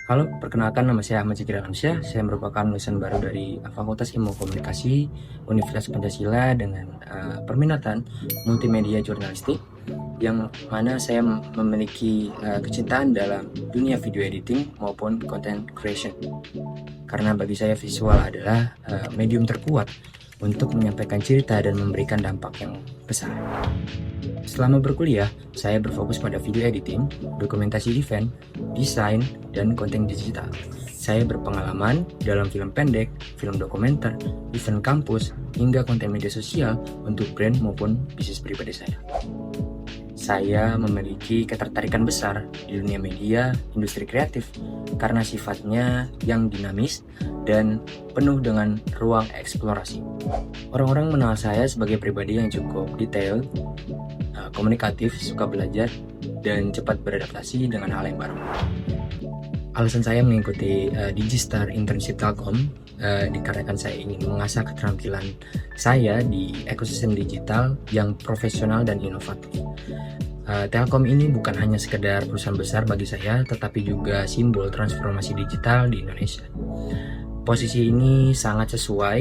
Halo, perkenalkan nama saya Ahmad Zikri Alamsyah. Saya merupakan lulusan baru dari Fakultas Ilmu Komunikasi Universitas Pancasila dengan perminatan multimedia jurnalistik, yang mana saya memiliki kecintaan dalam dunia video editing maupun content creation. Karena bagi saya visual adalah medium terkuat untuk menyampaikan cerita dan memberikan dampak yang besar. Selama berkuliah, saya berfokus pada video editing, dokumentasi event, desain, dan konten digital. Saya berpengalaman dalam film pendek, film dokumenter, event kampus, hingga konten media sosial untuk brand maupun bisnis pribadi saya. Saya memiliki ketertarikan besar di dunia media, industri kreatif, karena sifatnya yang dinamis dan penuh dengan ruang eksplorasi. Orang-orang mengenal saya sebagai pribadi yang cukup detail, komunikatif, suka belajar, dan cepat beradaptasi dengan hal yang baru. Alasan saya mengikuti Digistar Internship Telkom dikarenakan saya ingin mengasah keterampilan saya di ekosistem digital yang profesional dan inovatif. Telkom ini bukan hanya sekedar perusahaan besar bagi saya, tetapi juga simbol transformasi digital di Indonesia. Posisi ini sangat sesuai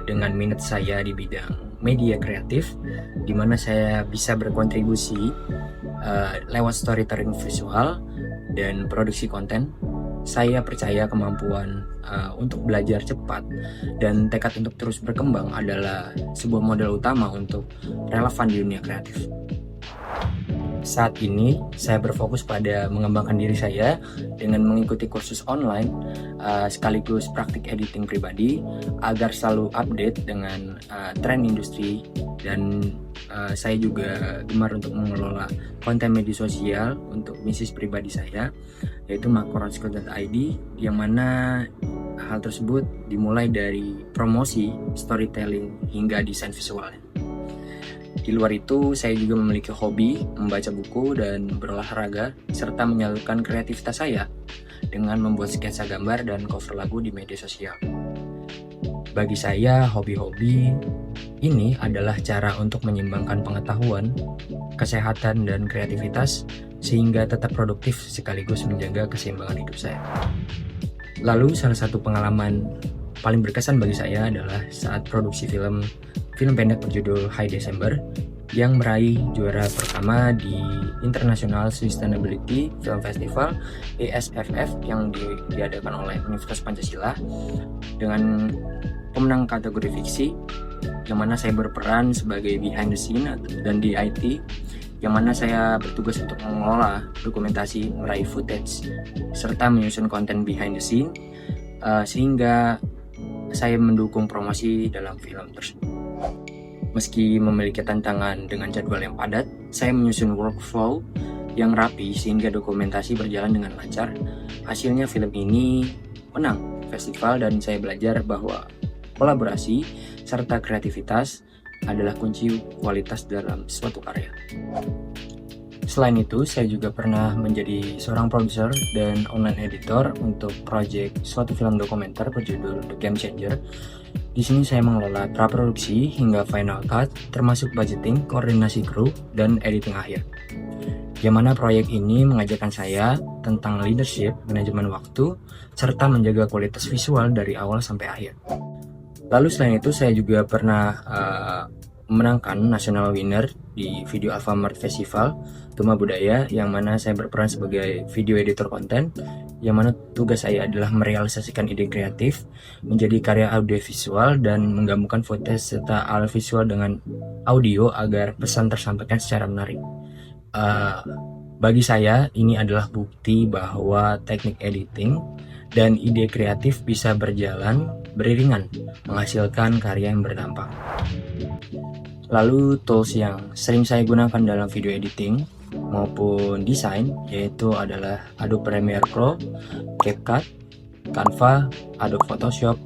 dengan minat saya di bidang media kreatif, di mana saya bisa berkontribusi lewat storytelling visual dan produksi konten. Saya percaya kemampuan untuk belajar cepat dan tekad untuk terus berkembang adalah sebuah modal utama untuk relevan di dunia kreatif. Saat ini, saya berfokus pada mengembangkan diri saya dengan mengikuti kursus online sekaligus praktik editing pribadi agar selalu update dengan tren industri, dan saya juga gemar untuk mengelola konten media sosial untuk bisnis pribadi saya, yaitu makrons.id, yang mana hal tersebut dimulai dari promosi, storytelling, hingga desain visualnya. Di luar itu, saya juga memiliki hobi membaca buku dan berolahraga, serta menyalurkan kreativitas saya dengan membuat sketsa gambar dan cover lagu di media sosial. Bagi saya, hobi-hobi ini adalah cara untuk menyimbangkan pengetahuan, kesehatan, dan kreativitas sehingga tetap produktif sekaligus menjaga keseimbangan hidup saya. Lalu, salah satu pengalaman paling berkesan bagi saya adalah saat produksi film pendek berjudul High December yang meraih juara pertama di International Sustainability Film Festival (ISFF) yang diadakan oleh Universitas Pancasila dengan pemenang kategori fiksi, yang mana saya berperan sebagai behind the scene dan di IT, yang mana saya bertugas untuk mengelola dokumentasi, meraih footage, serta menyusun konten behind the scene sehingga saya mendukung promosi dalam film tersebut. Meski memiliki tantangan dengan jadwal yang padat, saya menyusun workflow yang rapi sehingga dokumentasi berjalan dengan lancar. Hasilnya film ini menang festival, dan saya belajar bahwa kolaborasi serta kreativitas adalah kunci kualitas dalam suatu karya. Selain itu, saya juga pernah menjadi seorang produser dan online editor untuk proyek suatu film dokumenter berjudul The Game Changer. Di sini saya mengelola praproduksi hingga final cut, termasuk budgeting, koordinasi kru, dan editing akhir. Yang mana proyek ini mengajarkan saya tentang leadership, manajemen waktu, serta menjaga kualitas visual dari awal sampai akhir. Lalu selain itu, saya juga pernah memenangkan national winner di Video Alfamart Festival Tuma Budaya, yang mana saya berperan sebagai video editor konten, yang mana tugas saya adalah merealisasikan ide kreatif menjadi karya audiovisual dan menggabungkan footage serta alat visual dengan audio agar pesan tersampaikan secara menarik. Bagi saya, ini adalah bukti bahwa teknik editing dan ide kreatif bisa berjalan beriringan, menghasilkan karya yang berdampak. Lalu tools yang sering saya gunakan dalam video editing maupun desain yaitu adalah Adobe Premiere Pro, CapCut, Canva, Adobe Photoshop,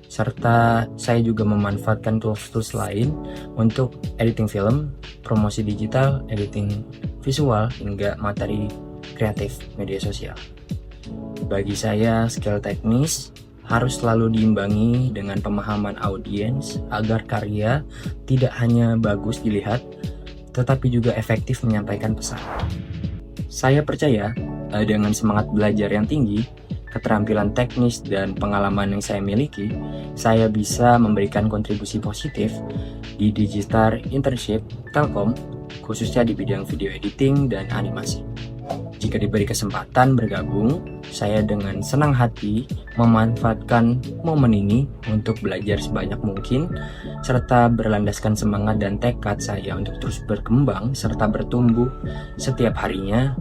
serta saya juga memanfaatkan tools-tools lain untuk editing film, promosi digital, editing visual, hingga materi kreatif media sosial. Bagi saya, skill teknis harus selalu diimbangi dengan pemahaman audiens agar karya tidak hanya bagus dilihat, tetapi juga efektif menyampaikan pesan. Saya percaya dengan semangat belajar yang tinggi, keterampilan teknis, dan pengalaman yang saya miliki, saya bisa memberikan kontribusi positif di Digistar Internship Telkom, khususnya di bidang video editing dan animasi. Jika diberi kesempatan bergabung, saya dengan senang hati memanfaatkan momen ini untuk belajar sebanyak mungkin, serta berlandaskan semangat dan tekad saya untuk terus berkembang serta bertumbuh setiap harinya.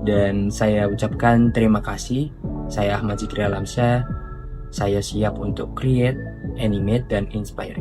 Dan saya ucapkan terima kasih. Saya Ahmad Zikri Alamsyah. Saya siap untuk create, animate, dan inspire.